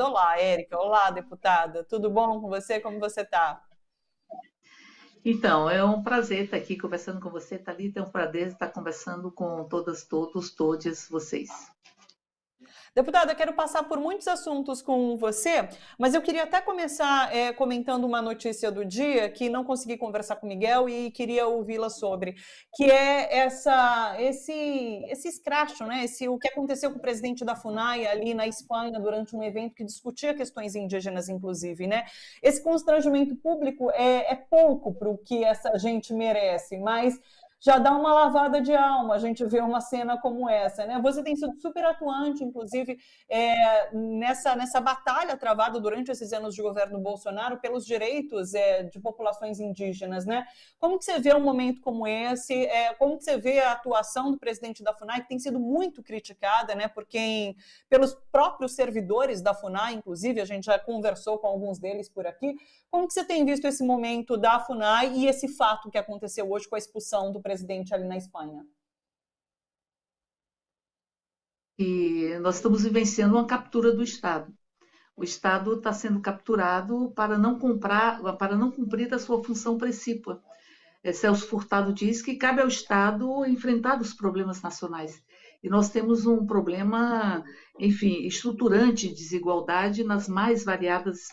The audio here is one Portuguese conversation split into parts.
Olá, Érica. Olá, deputada. Tudo bom com você? Como você está? Então, é um prazer estar aqui conversando com você, Thalita. É um prazer estar conversando com todas, todos, todes vocês. Deputada, eu quero passar por muitos assuntos com você, mas eu queria até começar comentando uma notícia do dia que não consegui conversar com o Miguel e queria ouvi-la sobre, que é esse escracho, né? O que aconteceu com o presidente da FUNAI ali na Espanha durante um evento que discutia questões indígenas, inclusive, né? Esse constrangimento público é pouco para o que essa gente merece, mas já dá uma lavada de alma a gente vê uma cena como essa, né? Você tem sido super atuante, inclusive, nessa batalha travada durante esses anos de governo Bolsonaro pelos direitos de populações indígenas, né? Como que você vê um momento como esse? Como que você vê a atuação do presidente da FUNAI, que tem sido muito criticada, né? Pelos próprios servidores da FUNAI, inclusive, a gente já conversou com alguns deles por aqui. Como que você tem visto esse momento da FUNAI e esse fato que aconteceu hoje com a expulsão do presidente ali na Espanha? E nós estamos vivenciando uma captura do Estado. O Estado está sendo capturado para não cumprir a sua função precípua. Celso Furtado diz que cabe ao Estado enfrentar os problemas nacionais. E nós temos um problema, enfim, estruturante de desigualdade nas mais variadas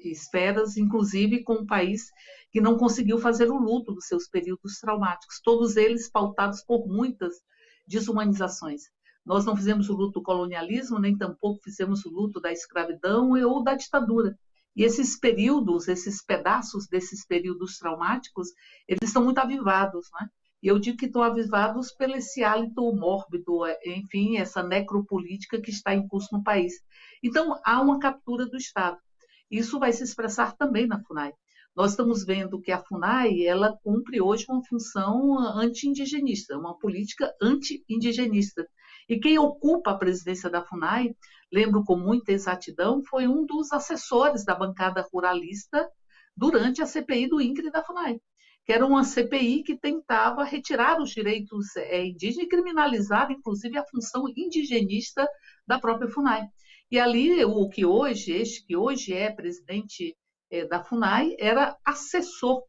esferas, inclusive com um país que não conseguiu fazer o luto dos seus períodos traumáticos, todos eles pautados por muitas desumanizações. Nós não fizemos o luto do colonialismo, nem tampouco fizemos o luto da escravidão ou da ditadura. E esses períodos, esses pedaços desses períodos traumáticos, eles estão muito avivados, né? E eu digo que estão avivados pelo esse hálito mórbido, enfim, essa necropolítica que está em curso no país. Então, há uma captura do Estado. Isso vai se expressar também na FUNAI. Nós estamos vendo que a FUNAI, ela cumpre hoje uma função anti-indigenista, uma política anti-indigenista. E quem ocupa a presidência da FUNAI, lembro com muita exatidão, foi um dos assessores da bancada ruralista durante a CPI do INCRE da FUNAI, que era uma CPI que tentava retirar os direitos indígenas e criminalizar, inclusive, a função indigenista da própria FUNAI. E ali, este que hoje é presidente da FUNAI, era assessor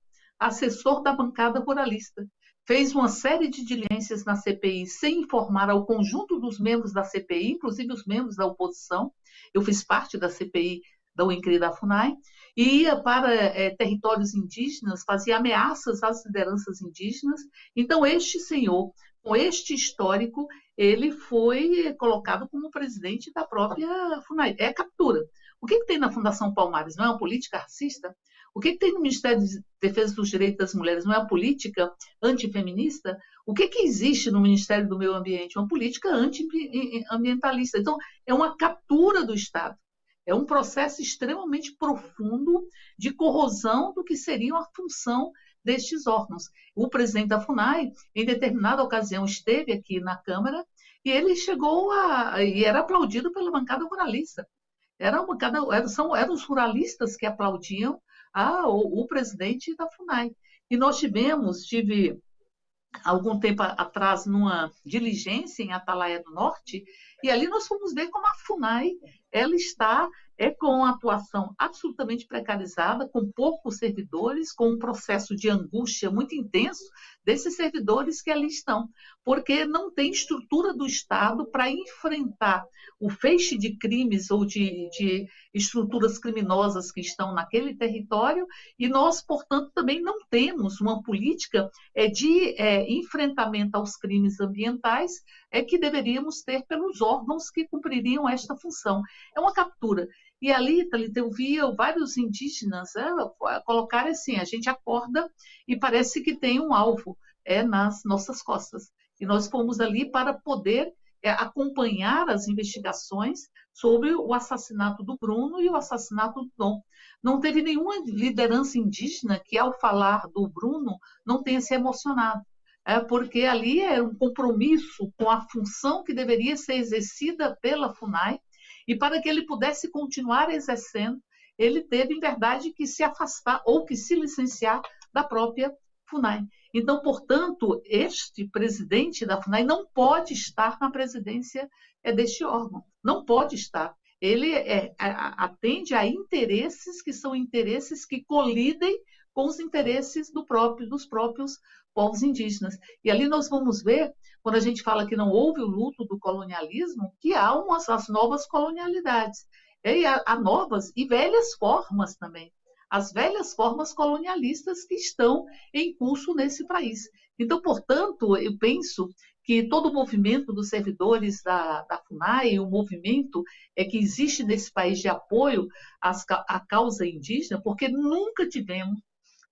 da bancada ruralista. Fez uma série de diligências na CPI sem informar ao conjunto dos membros da CPI, inclusive os membros da oposição. Eu fiz parte da CPI da UINCRE e da FUNAI, e ia para territórios indígenas, fazia ameaças às lideranças indígenas. Então, este senhor, com este histórico, ele foi colocado como presidente da própria FUNAI. É captura. O que tem na Fundação Palmares? Não é uma política racista? O que tem no Ministério de Defesa dos Direitos das Mulheres? Não é uma política antifeminista? O que existe no Ministério do Meio Ambiente? Uma política antiambientalista. Então, é uma captura do Estado. É um processo extremamente profundo de corrosão do que seria a função destes órgãos. O presidente da FUNAI, em determinada ocasião, esteve aqui na Câmara e ele e era aplaudido pela bancada ruralista. Eram os ruralistas que aplaudiam o presidente da FUNAI. E nós tive algum tempo atrás numa diligência em Atalaia do Norte, e ali nós fomos ver como a FUNAI ela está com uma atuação absolutamente precarizada, com poucos servidores, com um processo de angústia muito intenso desses servidores que ali estão, porque não tem estrutura do Estado para enfrentar o feixe de crimes ou de estruturas criminosas que estão naquele território, e nós, portanto, também não temos uma política de enfrentamento aos crimes ambientais que deveríamos ter pelos órgãos que cumpririam esta função. É uma captura. E ali, Thalita, eu via vários indígenas colocar assim, a gente acorda e parece que tem um alvo nas nossas costas. E nós fomos ali para poder acompanhar as investigações sobre o assassinato do Bruno e o assassinato do Dom. Não teve nenhuma liderança indígena que, ao falar do Bruno, não tenha se emocionado. Porque ali era um compromisso com a função que deveria ser exercida pela FUNAI, e para que ele pudesse continuar exercendo, ele teve, em verdade, que se afastar ou que se licenciar da própria FUNAI. Então, portanto, este presidente da FUNAI não pode estar na presidência deste órgão, não pode estar. ele atende a interesses que são interesses que colidem com os interesses dos próprios povos indígenas. E ali nós vamos ver, quando a gente fala que não houve o luto do colonialismo, que há as novas colonialidades. E há novas e velhas formas também. As velhas formas colonialistas que estão em curso nesse país. Então, portanto, eu penso que todo o movimento dos servidores da FUNAI, o movimento que existe nesse país de apoio à causa indígena, porque nunca tivemos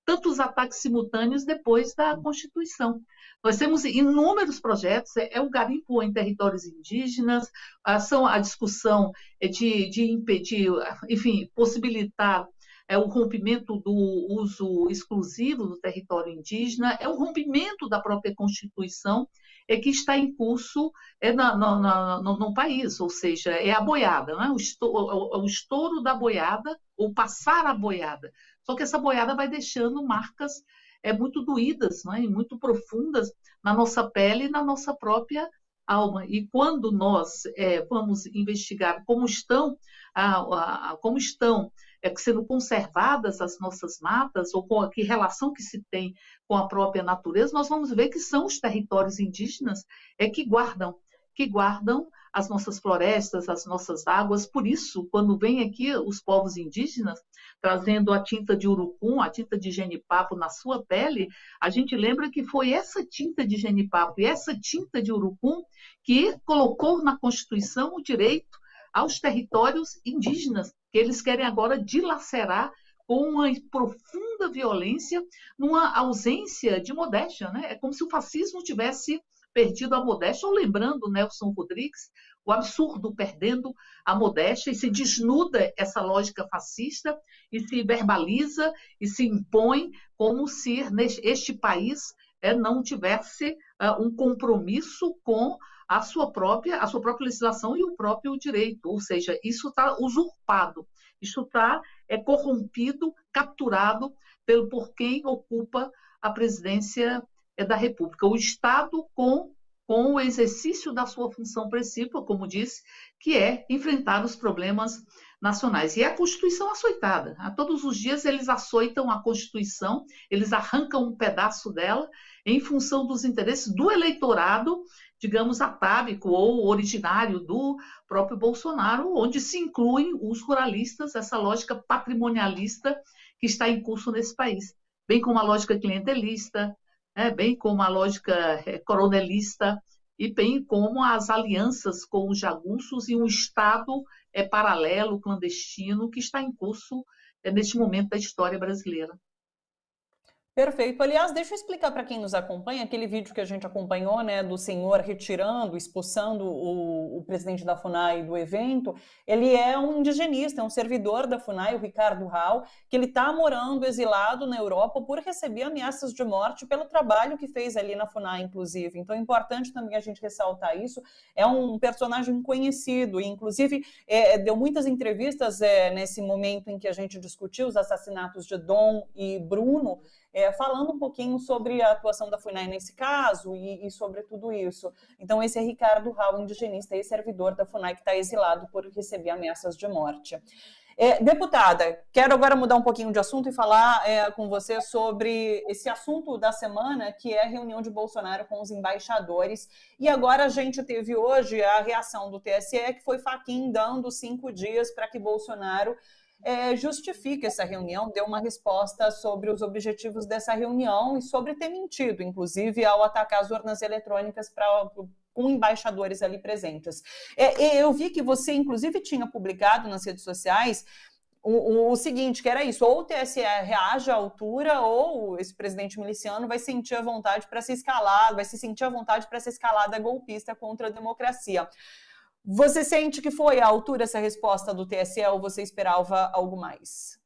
tantos ataques simultâneos depois da Constituição. Nós temos inúmeros projetos, o garimpo em territórios indígenas, a discussão de impedir, enfim, possibilitar o rompimento do uso exclusivo do território indígena, o rompimento da própria Constituição, que está em curso no país, ou seja, é a boiada, né? O estouro da boiada, ou passar a boiada. Só que essa boiada vai deixando marcas muito doídas, né? E muito profundas na nossa pele e na nossa própria alma. E quando nós vamos investigar como estão sendo conservadas as nossas matas, ou com que relação que se tem com a própria natureza, nós vamos ver que são os territórios indígenas que guardam as nossas florestas, as nossas águas. Por isso, quando vem aqui os povos indígenas trazendo a tinta de urucum, a tinta de genipapo na sua pele, a gente lembra que foi essa tinta de genipapo e essa tinta de urucum que colocou na Constituição o direito aos territórios indígenas, que eles querem agora dilacerar com uma profunda violência, numa ausência de modéstia, né? É como se o fascismo tivesse perdido a modéstia, ou lembrando Nelson Rodrigues, o absurdo perdendo a modéstia, e se desnuda essa lógica fascista e se verbaliza e se impõe como se este país não tivesse um compromisso com a sua própria legislação e o próprio direito, ou seja, isso está usurpado, isso está corrompido, capturado por quem ocupa a presidência da República. O Estado com o exercício da sua função principal, como disse, que é enfrentar os problemas nacionais. E é a Constituição açoitada. Todos os dias eles açoitam a Constituição, eles arrancam um pedaço dela em função dos interesses do eleitorado, digamos, atávico ou originário do próprio Bolsonaro, onde se incluem os ruralistas, essa lógica patrimonialista que está em curso nesse país, bem como a lógica clientelista, bem como a lógica coronelista, e bem como as alianças com os jagunços e um Estado paralelo, clandestino, que está em curso neste momento da história brasileira. Perfeito. Aliás, deixa eu explicar para quem nos acompanha, aquele vídeo que a gente acompanhou, né, do senhor retirando, expulsando o presidente da FUNAI do evento. Ele é um indigenista, é um servidor da FUNAI, o Ricardo Rau, que ele está morando exilado na Europa por receber ameaças de morte pelo trabalho que fez ali na FUNAI, inclusive. Então é importante também a gente ressaltar isso. É um personagem conhecido e, inclusive, deu muitas entrevistas nesse momento em que a gente discutiu os assassinatos de Dom e Bruno, falando um pouquinho sobre a atuação da FUNAI nesse caso e sobre tudo isso. Então, esse é Ricardo Rau, indigenista e servidor da FUNAI, que está exilado por receber ameaças de morte. Deputada, quero agora mudar um pouquinho de assunto e falar com você sobre esse assunto da semana, que é a reunião de Bolsonaro com os embaixadores. E agora a gente teve hoje a reação do TSE, que foi dando 5 dias para que Bolsonaro justifica essa reunião, deu uma resposta sobre os objetivos dessa reunião e sobre ter mentido, inclusive ao atacar as urnas eletrônicas com embaixadores ali presentes. Eu vi que você, inclusive, tinha publicado nas redes sociais o seguinte, que era isso: ou o TSE reage à altura, ou esse presidente miliciano vai sentir a vontade para se escalar, vai se sentir a vontade para essa escalada golpista contra a democracia. Você sente que foi à altura essa resposta do TSE ou você esperava algo mais?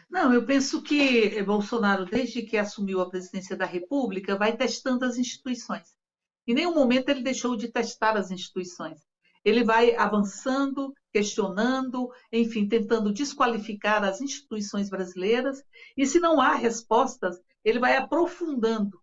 Não, eu penso que Bolsonaro, desde que assumiu a presidência da República, vai testando as instituições. Em nenhum momento ele deixou de testar as instituições. Ele vai avançando, questionando, enfim, tentando desqualificar as instituições brasileiras, e se não há respostas, ele vai aprofundando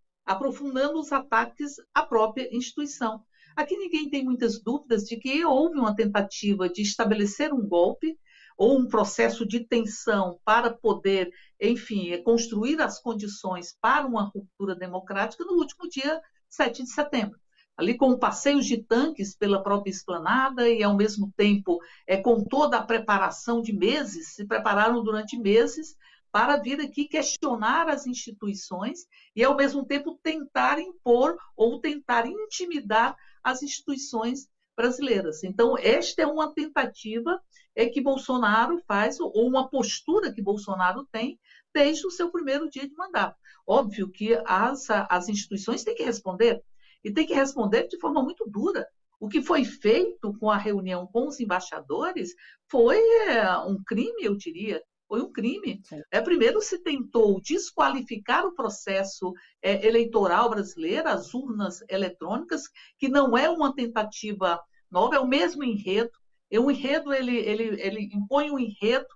os ataques à própria instituição. Aqui ninguém tem muitas dúvidas de que houve uma tentativa de estabelecer um golpe ou um processo de tensão para poder, enfim, construir as condições para uma ruptura democrática no último dia 7 de setembro. Ali com passeios de tanques pela própria esplanada e, ao mesmo tempo, com toda a preparação de meses, se prepararam durante meses para vir aqui questionar as instituições e, ao mesmo tempo, tentar impor ou tentar intimidar as instituições brasileiras. Então, esta é uma tentativa que Bolsonaro faz, ou uma postura que Bolsonaro tem desde o seu primeiro dia de mandato. Óbvio que as instituições têm que responder, e tem que responder de forma muito dura. O que foi feito com a reunião com os embaixadores foi um crime, eu diria. Foi um crime. Primeiro se tentou desqualificar o processo eleitoral brasileiro, as urnas eletrônicas, que não é uma tentativa nova, é o mesmo enredo. O enredo, ele impõe um enredo,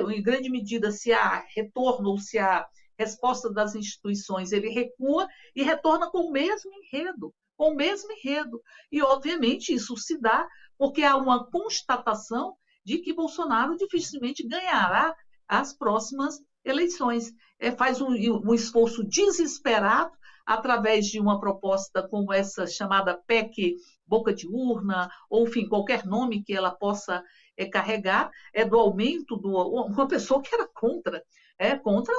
em grande medida, se há retorno ou se há resposta das instituições, ele recua e retorna com o mesmo enredo, com o mesmo enredo. E, obviamente, isso se dá porque há uma constatação de que Bolsonaro dificilmente ganhará as próximas eleições. Faz um esforço desesperado através de uma proposta como essa chamada PEC boca de urna, ou, enfim, qualquer nome que ela possa carregar, do aumento uma pessoa que era contra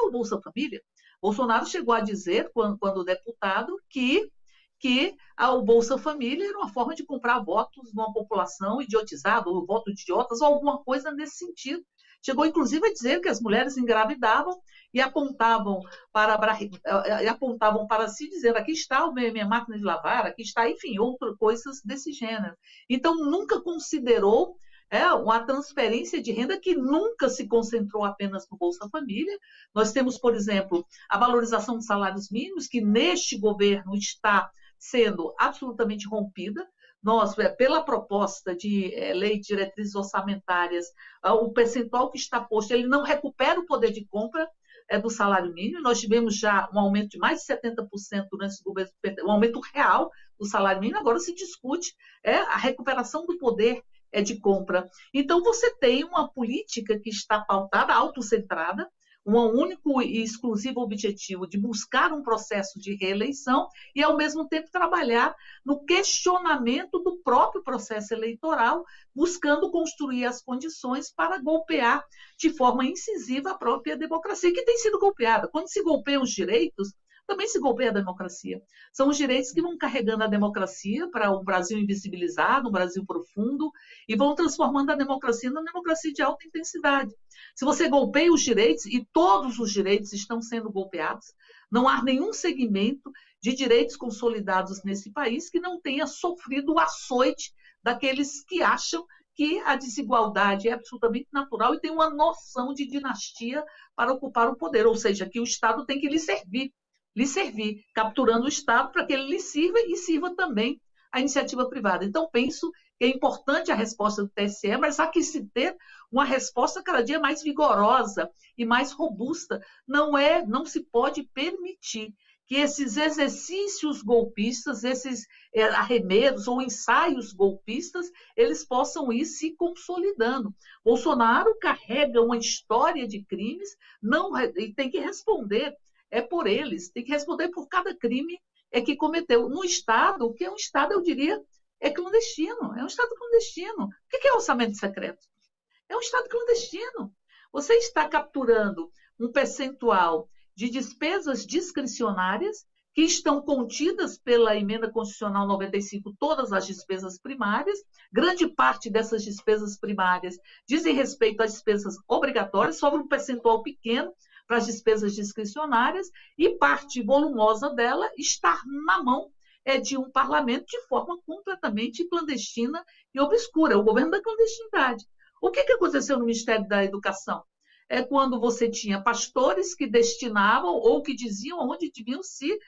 o Bolsa Família. Bolsonaro chegou a dizer, quando deputado, que o Bolsa Família era uma forma de comprar votos de uma população idiotizada, ou voto de idiotas, ou alguma coisa nesse sentido. Chegou, inclusive, a dizer que as mulheres engravidavam e apontavam para si, dizendo: aqui está a minha máquina de lavar, aqui está, enfim, outras coisas desse gênero. Então, nunca considerou uma transferência de renda que nunca se concentrou apenas no Bolsa Família. Nós temos, por exemplo, a valorização dos salários mínimos, que neste governo está sendo absolutamente rompida. Nós, pela proposta de lei de diretrizes orçamentárias, o percentual que está posto, ele não recupera o poder de compra do salário mínimo. Nós tivemos já um aumento de mais de 70% durante esse governo, um aumento real do salário mínimo. Agora se discute a recuperação do poder de compra. Então, você tem uma política que está pautada, autocentrada, um único e exclusivo objetivo de buscar um processo de reeleição e, ao mesmo tempo, trabalhar no questionamento do próprio processo eleitoral, buscando construir as condições para golpear de forma incisiva a própria democracia, que tem sido golpeada. Quando se golpeiam os direitos, também se golpeia a democracia. São os direitos que vão carregando a democracia para um Brasil invisibilizado, um Brasil profundo, e vão transformando a democracia numa democracia de alta intensidade. Se você golpeia os direitos, e todos os direitos estão sendo golpeados, não há nenhum segmento de direitos consolidados nesse país que não tenha sofrido o açoite daqueles que acham que a desigualdade é absolutamente natural e tem uma noção de dinastia para ocupar o poder, ou seja, que o Estado tem que lhe servir, capturando o Estado para que ele lhe sirva e sirva também a iniciativa privada. Então, penso que é importante a resposta do TSE, mas há que se ter uma resposta cada dia mais vigorosa e mais robusta. Não se pode permitir que esses exercícios golpistas, esses arremedos ou ensaios golpistas, eles possam ir se consolidando. Bolsonaro carrega uma história de crimes e tem que responder por eles, tem que responder por cada crime que cometeu no Estado, que é um Estado, eu diria, clandestino, é um Estado clandestino. O que é orçamento secreto? É um Estado clandestino. Você está capturando um percentual de despesas discricionárias que estão contidas pela Emenda Constitucional 95, todas as despesas primárias. Grande parte dessas despesas primárias dizem respeito às despesas obrigatórias, sobra um percentual pequeno para as despesas discricionárias, e parte volumosa dela está na mão de um parlamento de forma completamente clandestina e obscura, o governo da clandestinidade. O que aconteceu no Ministério da Educação? Quando você tinha pastores que destinavam ou que diziam onde deviam se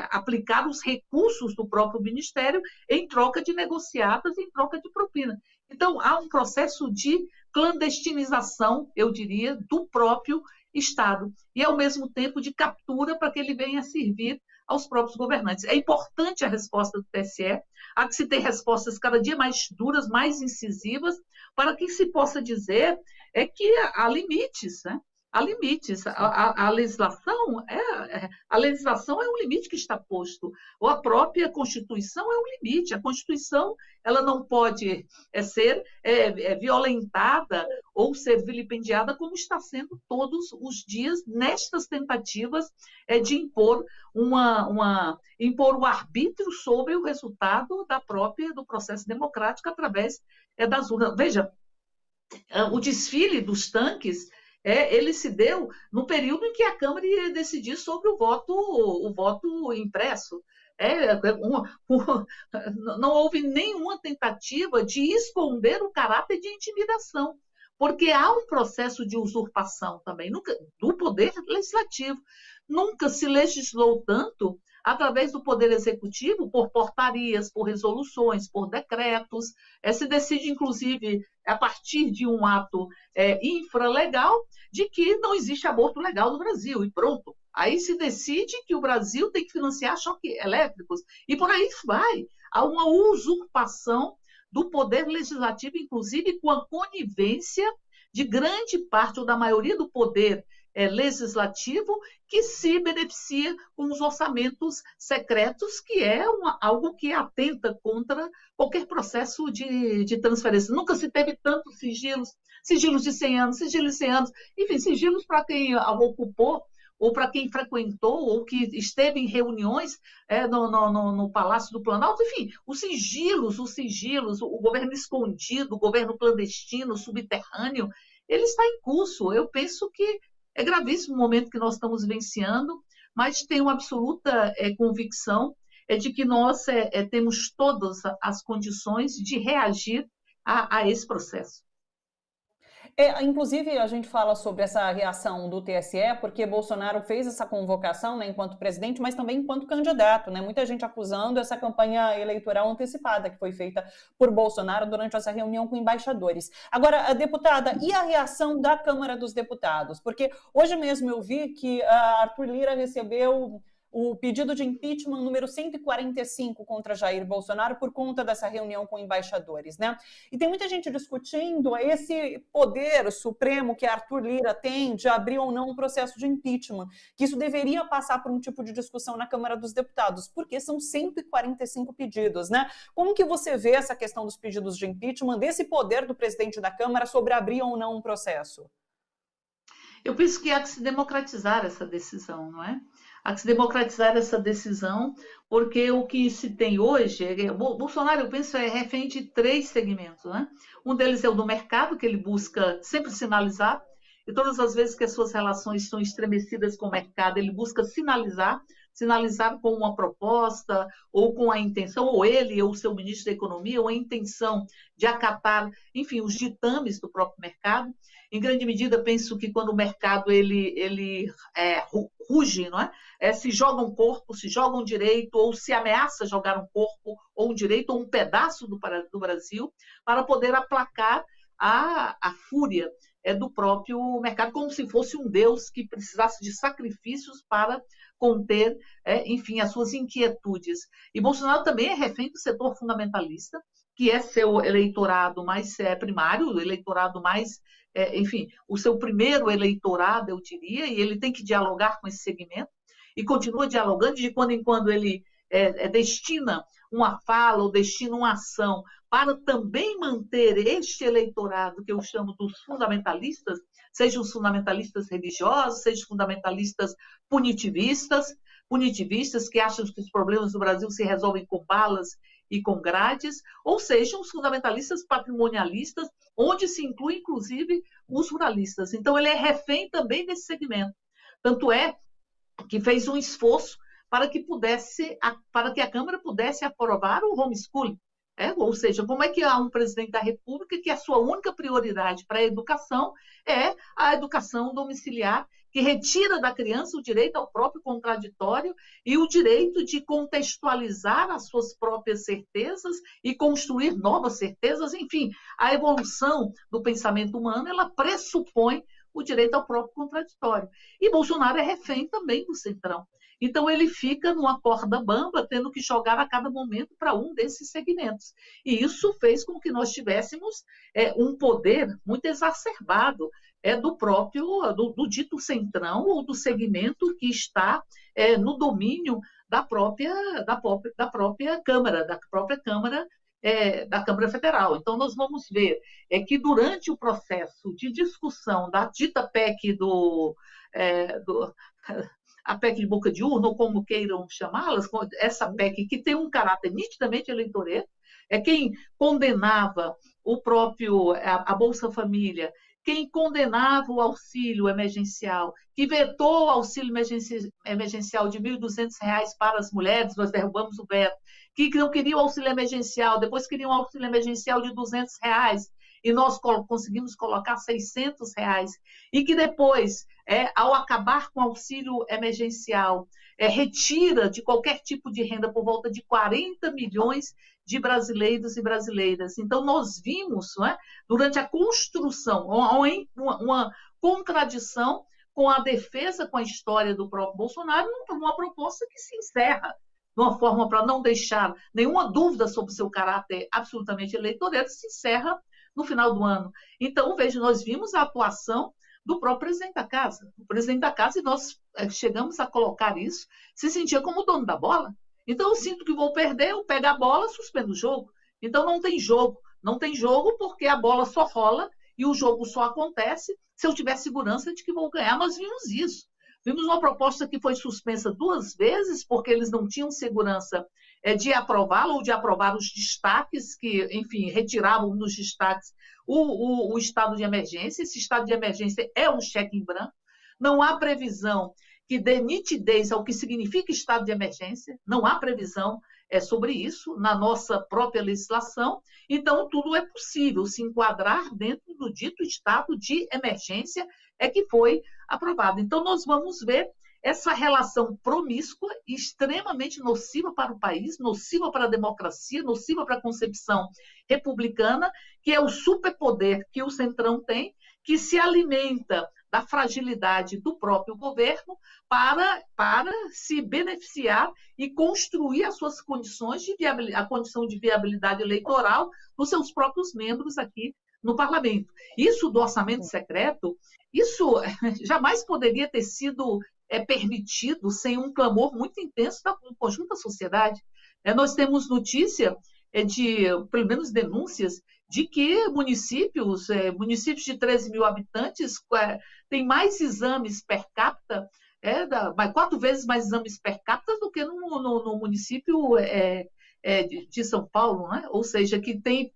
aplicar os recursos do próprio Ministério em troca de negociatas, em troca de propina. Então, há um processo de clandestinização, eu diria, do próprio Estado, e, ao mesmo tempo, de captura para que ele venha servir aos próprios governantes. É importante a resposta do TSE, há que se ter respostas cada dia mais duras, mais incisivas, para que se possa dizer que há limites, né? Há limites. A legislação é um limite que está posto. Ou a própria Constituição é um limite. A Constituição ela não pode ser violentada ou ser vilipendiada como está sendo todos os dias nestas tentativas de impor impor o arbítrio sobre o resultado do processo democrático através das urnas. Veja, o desfile dos tanques ele se deu no período em que a Câmara ia decidir sobre o voto impresso. Não houve nenhuma tentativa de esconder o caráter de intimidação, porque há um processo de usurpação também do poder legislativo. Nunca se legislou tanto através do Poder Executivo, por portarias, por resoluções, por decretos. Se decide, inclusive, a partir de um ato infralegal, de que não existe aborto legal no Brasil, e pronto. Aí se decide que o Brasil tem que financiar choques elétricos, e por aí vai. Há uma usurpação do Poder Legislativo, inclusive com a conivência de grande parte ou da maioria do Poder legislativo, que se beneficia com os orçamentos secretos, que é algo que atenta contra qualquer processo de transferência. Nunca se teve tantos sigilos de 100 anos, sigilos de 100 anos, enfim, sigilos para quem ocupou, ou para quem frequentou, ou que esteve em reuniões no Palácio do Planalto, enfim, os sigilos, o governo escondido, o governo clandestino, subterrâneo, ele está em curso. Eu penso que é gravíssimo o momento que nós estamos vivenciando, mas tenho absoluta convicção de que nós temos todas as condições de reagir a esse processo. Inclusive, a gente fala sobre essa reação do TSE, porque Bolsonaro fez essa convocação, né, enquanto presidente, mas também enquanto candidato, né? Muita gente acusando essa campanha eleitoral antecipada que foi feita por Bolsonaro durante essa reunião com embaixadores. Agora, deputada, e a reação da Câmara dos Deputados? Porque hoje mesmo eu vi que Arthur Lira recebeu o pedido de impeachment número 145 contra Jair Bolsonaro por conta dessa reunião com embaixadores, né? E tem muita gente discutindo esse poder supremo que Arthur Lira tem de abrir ou não um processo de impeachment, que isso deveria passar por um tipo de discussão na Câmara dos Deputados, porque são 145 pedidos, né? Como que você vê essa questão dos pedidos de impeachment, desse poder do presidente da Câmara sobre abrir ou não um processo? Eu penso que há que se democratizar essa decisão, não é? Há que se democratizar essa decisão, porque o que se tem hoje, Bolsonaro, eu penso, é refém de 3 segmentos, né? Um deles é o do mercado, que ele busca sempre sinalizar, e todas as vezes que as suas relações estão estremecidas com o mercado, ele busca sinalizar com uma proposta, ou com a intenção, ou ele, ou o seu ministro da Economia, ou a intenção de acatar, enfim, os ditames do próprio mercado. Em grande medida, penso que quando o mercado ele ruge, não é? Se joga um corpo, se joga um direito, ou se ameaça jogar um corpo, ou um direito, ou um pedaço do Brasil, para poder aplacar a fúria do próprio mercado, como se fosse um Deus que precisasse de sacrifícios para conter, enfim, as suas inquietudes. E Bolsonaro também é refém do setor fundamentalista, que é seu eleitorado mais primário, o eleitorado mais, enfim, o seu primeiro eleitorado, eu diria, e ele tem que dialogar com esse segmento, e continua dialogando, de quando em quando ele destina uma fala ou destina uma ação para também manter este eleitorado que eu chamo dos fundamentalistas, sejam os fundamentalistas religiosos, sejam os fundamentalistas punitivistas que acham que os problemas do Brasil se resolvem com balas e com grades, ou sejam os fundamentalistas patrimonialistas, onde se inclui, inclusive, os ruralistas. Então, ele é refém também desse segmento. Tanto é que fez um esforço para que a Câmara pudesse aprovar o homeschooling. Ou seja, como é que há um presidente da República que a sua única prioridade para a educação é a educação domiciliar, que retira da criança o direito ao próprio contraditório e o direito de contextualizar as suas próprias certezas e construir novas certezas. Enfim, a evolução do pensamento humano, ela pressupõe o direito ao próprio contraditório. E Bolsonaro é refém também do Centrão. Então, ele fica numa corda bamba, tendo que jogar a cada momento para um desses segmentos. E isso fez com que nós tivéssemos um poder muito exacerbado do próprio, do dito centrão ou do segmento que está no domínio da própria Câmara, da Câmara Federal. Então, nós vamos ver que durante o processo de discussão da dita PEC a PEC de boca de urna, ou como queiram chamá-las, essa PEC que tem um caráter nitidamente eleitoreiro, quem condenava a Bolsa Família, quem condenava o auxílio emergencial, que vetou o auxílio emergencial de R$ 1.200 para as mulheres, nós derrubamos o veto, que não queriam auxílio emergencial, depois queriam um auxílio emergencial de R$ 200, e nós conseguimos colocar R$ 600, e que depois, ao acabar com o auxílio emergencial, retira de qualquer tipo de renda por volta de 40 milhões de brasileiros e brasileiras. Então, nós vimos, durante a construção, uma contradição com a defesa, com a história do próprio Bolsonaro, numa proposta que se encerra de uma forma para não deixar nenhuma dúvida sobre o seu caráter absolutamente eleitoreiro, se encerra no final do ano. Então, veja, nós vimos a atuação do próprio presidente da casa. O presidente da casa, e nós chegamos a colocar isso, se sentia como dono da bola. Então, eu sinto que vou perder, eu pego a bola, suspendo o jogo. Então, não tem jogo. Não tem jogo porque a bola só rola e o jogo só acontece se eu tiver segurança de que vou ganhar. Nós vimos isso. Vimos uma proposta que foi suspensa 2 vezes porque eles não tinham segurança de aprová-la ou de aprovar os destaques que, enfim, retiravam dos destaques o estado de emergência. Esse estado de emergência é um cheque em branco. Não há previsão que dê nitidez ao que significa estado de emergência, não há previsão sobre isso na nossa própria legislação, então tudo é possível se enquadrar dentro do dito estado de emergência que foi aprovado. Então nós vamos ver essa relação promíscua e extremamente nociva para o país, nociva para a democracia, nociva para a concepção republicana, que é o superpoder que o Centrão tem, que se alimenta da fragilidade do próprio governo para se beneficiar e construir as suas condições a condição de viabilidade eleitoral dos seus próprios membros aqui no parlamento. Isso do orçamento secreto, isso jamais poderia ter sido permitido sem um clamor muito intenso do conjunto da sociedade. Nós temos notícia pelo menos denúncias, de que municípios de 13 mil habitantes têm mais exames per capita, 4 vezes mais exames per capita do que no município de São Paulo, né? Ou seja, que tem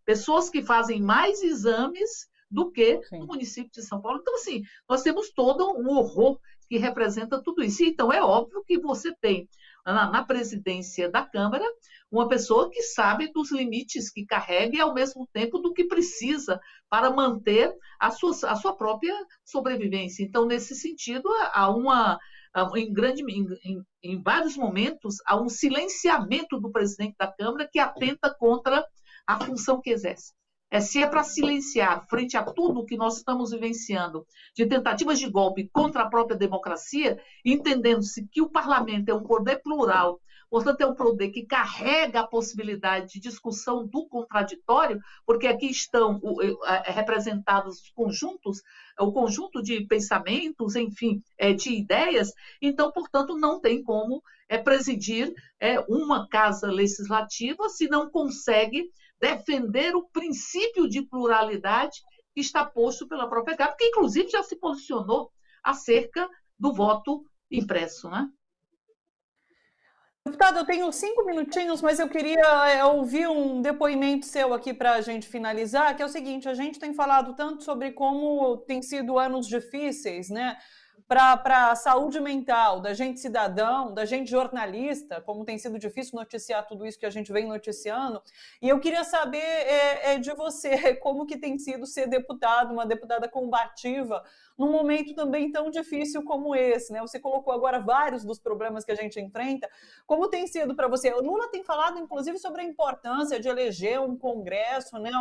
pessoas que fazem mais exames do que no município de São Paulo. Então, assim, nós temos todo um horror que representa tudo isso. Então, é óbvio que você tem na presidência da Câmara uma pessoa que sabe dos limites que carrega e, ao mesmo tempo, do que precisa para manter a sua própria sobrevivência. Então, nesse sentido, em vários momentos, há um silenciamento do presidente da Câmara que atenta contra a função que exerce. Se é para silenciar frente a tudo que nós estamos vivenciando de tentativas de golpe contra a própria democracia, entendendo-se que o parlamento é um poder plural, portanto é um poder que carrega a possibilidade de discussão do contraditório, porque aqui estão representados o conjunto de pensamentos, enfim, de ideias, então, portanto, não tem como presidir uma casa legislativa se não consegue defender o princípio de pluralidade que está posto pela própria Câmara, que inclusive já se posicionou acerca do voto impresso, né? Deputado, eu tenho 5 minutinhos, mas eu queria ouvir um depoimento seu aqui para a gente finalizar, que é o seguinte: a gente tem falado tanto sobre como tem sido anos difíceis, né? Para a saúde mental da gente cidadão, da gente jornalista, como tem sido difícil noticiar tudo isso que a gente vem noticiando. E eu queria saber de você como que tem sido ser deputado, uma deputada combativa, num momento também tão difícil como esse, né? Você colocou agora vários dos problemas que a gente enfrenta. Como tem sido para você? O Lula tem falado, inclusive, sobre a importância de eleger um Congresso, né?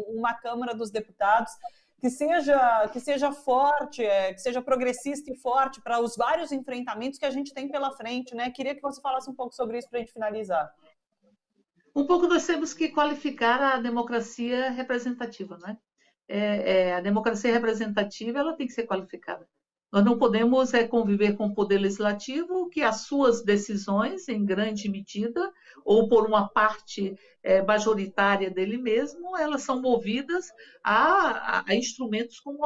Uma Câmara dos Deputados que seja forte, que seja progressista e forte para os vários enfrentamentos que a gente tem pela frente, né? Queria que você falasse um pouco sobre isso para a gente finalizar. Um pouco nós temos que qualificar a democracia representativa, não é? A democracia representativa ela tem que ser qualificada. Nós não podemos conviver com o poder legislativo que as suas decisões, em grande medida, ou por uma parte majoritária dele mesmo, elas são movidas a instrumentos como o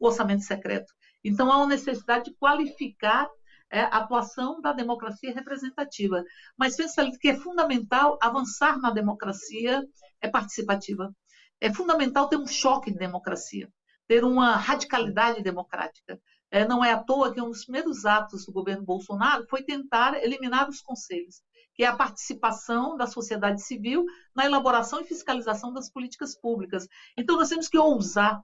orçamento secreto. Então, há uma necessidade de qualificar a atuação da democracia representativa. Mas pensa que é fundamental avançar na democracia participativa. É fundamental ter um choque de democracia, ter uma radicalidade democrática. Não é à toa que um dos primeiros atos do governo Bolsonaro foi tentar eliminar os conselhos, que é a participação da sociedade civil na elaboração e fiscalização das políticas públicas. Então, nós temos que ousar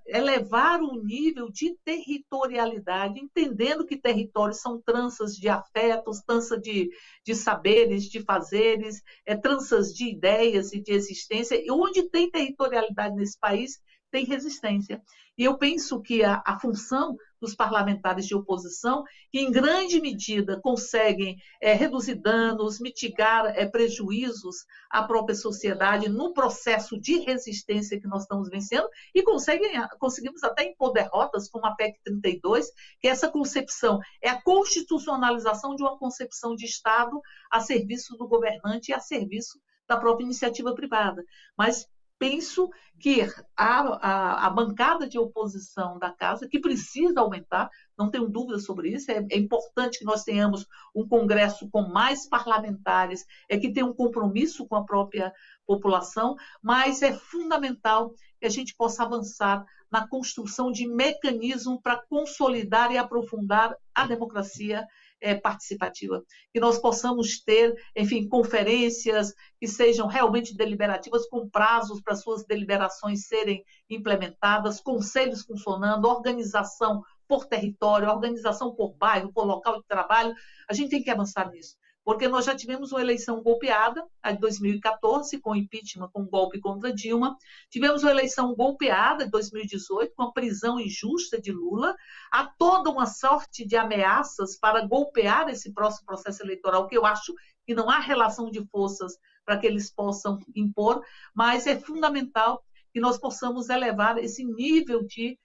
elevar o nível de territorialidade, entendendo que territórios são tranças de afetos, tranças de saberes, de fazeres, tranças de ideias e de existência, e onde tem territorialidade nesse país, tem resistência. E eu penso que a função dos parlamentares de oposição, que em grande medida conseguem reduzir danos, mitigar prejuízos à própria sociedade no processo de resistência que nós estamos vencendo, e conseguimos até impor derrotas, como a PEC 32, que essa concepção é a constitucionalização de uma concepção de Estado a serviço do governante e a serviço da própria iniciativa privada. Mas penso que a bancada de oposição da Casa, que precisa aumentar, não tenho dúvida sobre isso, é importante que nós tenhamos um Congresso com mais parlamentares, que tenha um compromisso com a própria população, mas é fundamental que a gente possa avançar na construção de mecanismos para consolidar e aprofundar a democracia participativa, que nós possamos ter, enfim, conferências que sejam realmente deliberativas, com prazos para suas deliberações serem implementadas, conselhos funcionando, organização por território, organização por bairro, por local de trabalho. A gente tem que avançar nisso, porque nós já tivemos uma eleição golpeada, a de 2014, com impeachment, com golpe contra Dilma, tivemos uma eleição golpeada de 2018, com a prisão injusta de Lula, há toda uma sorte de ameaças para golpear esse próximo processo eleitoral, que eu acho que não há relação de forças para que eles possam impor, mas é fundamental que nós possamos elevar esse nível de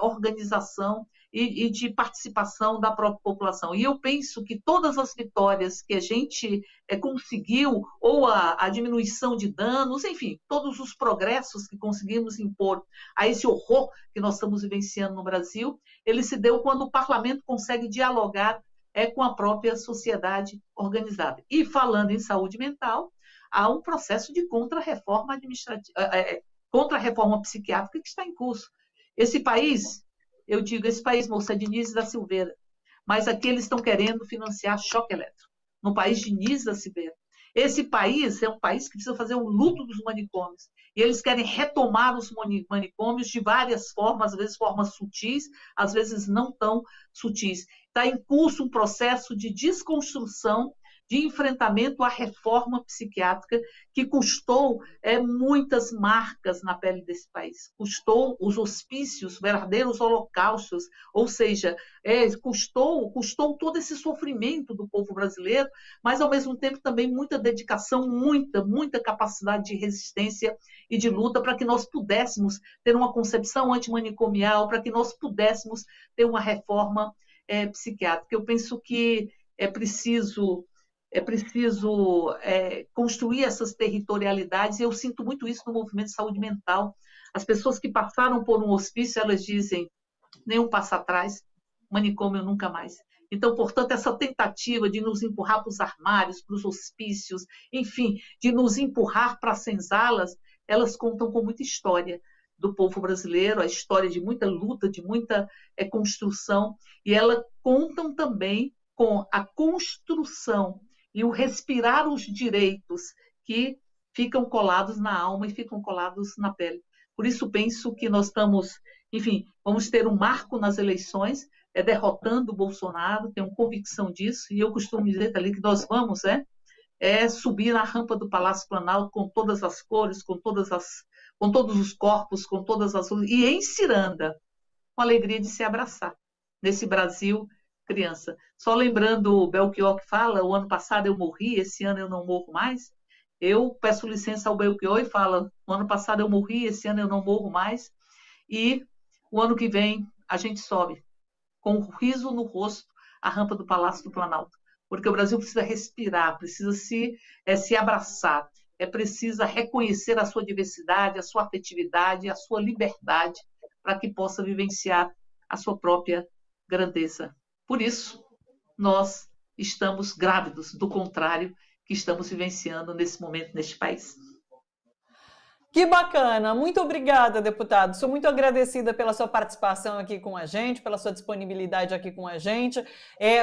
organização e de participação da própria população. E eu penso que todas as vitórias que a gente conseguiu, ou a diminuição de danos, enfim, todos os progressos que conseguimos impor a esse horror que nós estamos vivenciando no Brasil, ele se deu quando o parlamento consegue dialogar com a própria sociedade organizada. E falando em saúde mental, há um processo de contra-reforma administrativa, contra-reforma psiquiátrica que está em curso. Esse país, eu digo, esse país, moça, de Nise da Silveira, mas aqui eles estão querendo financiar choque elétrico, no país de Nise da Silveira. Esse país é um país que precisa fazer um luto dos manicômios, e eles querem retomar os manicômios de várias formas, às vezes formas sutis, às vezes não tão sutis. Está em curso um processo de desconstrução, de enfrentamento à reforma psiquiátrica, que custou muitas marcas na pele desse país, custou os hospícios, verdadeiros holocaustos, ou seja, custou todo esse sofrimento do povo brasileiro, mas ao mesmo tempo também muita dedicação, muita capacidade de resistência e de luta para que nós pudéssemos ter uma concepção antimanicomial, para que nós pudéssemos ter uma reforma psiquiátrica. Eu penso que é preciso construir essas territorialidades, e eu sinto muito isso no movimento de saúde mental. As pessoas que passaram por um hospício, elas dizem, nenhum passo atrás, manicômio nunca mais. Então, portanto, essa tentativa de nos empurrar para os armários, para os hospícios, enfim, de nos empurrar para as senzalas, elas contam com muita história do povo brasileiro, a história de muita luta, de muita construção, e elas contam também com a construção e o respirar os direitos que ficam colados na alma e ficam colados na pele. Por isso, penso que nós estamos, enfim, vamos ter um marco nas eleições, derrotando o Bolsonaro, tenho convicção disso, e eu costumo dizer ali que nós vamos subir na rampa do Palácio Planalto com todas as cores, com todas as com todos os corpos, com todas as luzes, e em ciranda, com a alegria de se abraçar, nesse Brasil criança. Só lembrando o Belchior que fala, o ano passado eu morri, esse ano eu não morro mais. Eu peço licença ao Belchior e falo, o ano passado eu morri, esse ano eu não morro mais. E o ano que vem a gente sobe, com um riso no rosto, a rampa do Palácio do Planalto. Porque o Brasil precisa respirar, precisa se abraçar, precisa reconhecer a sua diversidade, a sua afetividade, a sua liberdade, para que possa vivenciar a sua própria grandeza. Por isso, nós estamos grávidos do contrário que estamos vivenciando nesse momento neste país. Que bacana, muito obrigada, deputado. Sou muito agradecida pela sua participação aqui com a gente, pela sua disponibilidade aqui com a gente.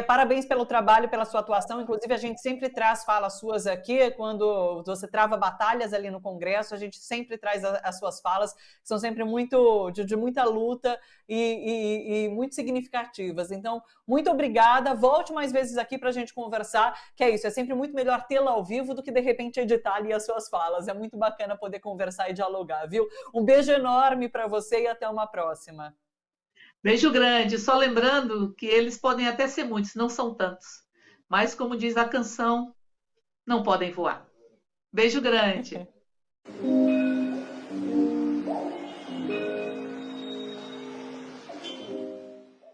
Parabéns pelo trabalho, pela sua atuação. Inclusive, a gente sempre traz falas suas aqui, quando você trava batalhas ali no Congresso, a gente sempre traz as suas falas, que são sempre muito de muita luta e muito significativas. Então, muito obrigada. Volte mais vezes aqui para a gente conversar, que é isso, é sempre muito melhor tê-la ao vivo do que, de repente, editar ali as suas falas. É muito bacana poder conversar e dialogar, viu? Um beijo enorme para você e até uma próxima. Beijo grande. Só lembrando que eles podem até ser muitos, não são tantos. Mas, como diz a canção, não podem voar. Beijo grande.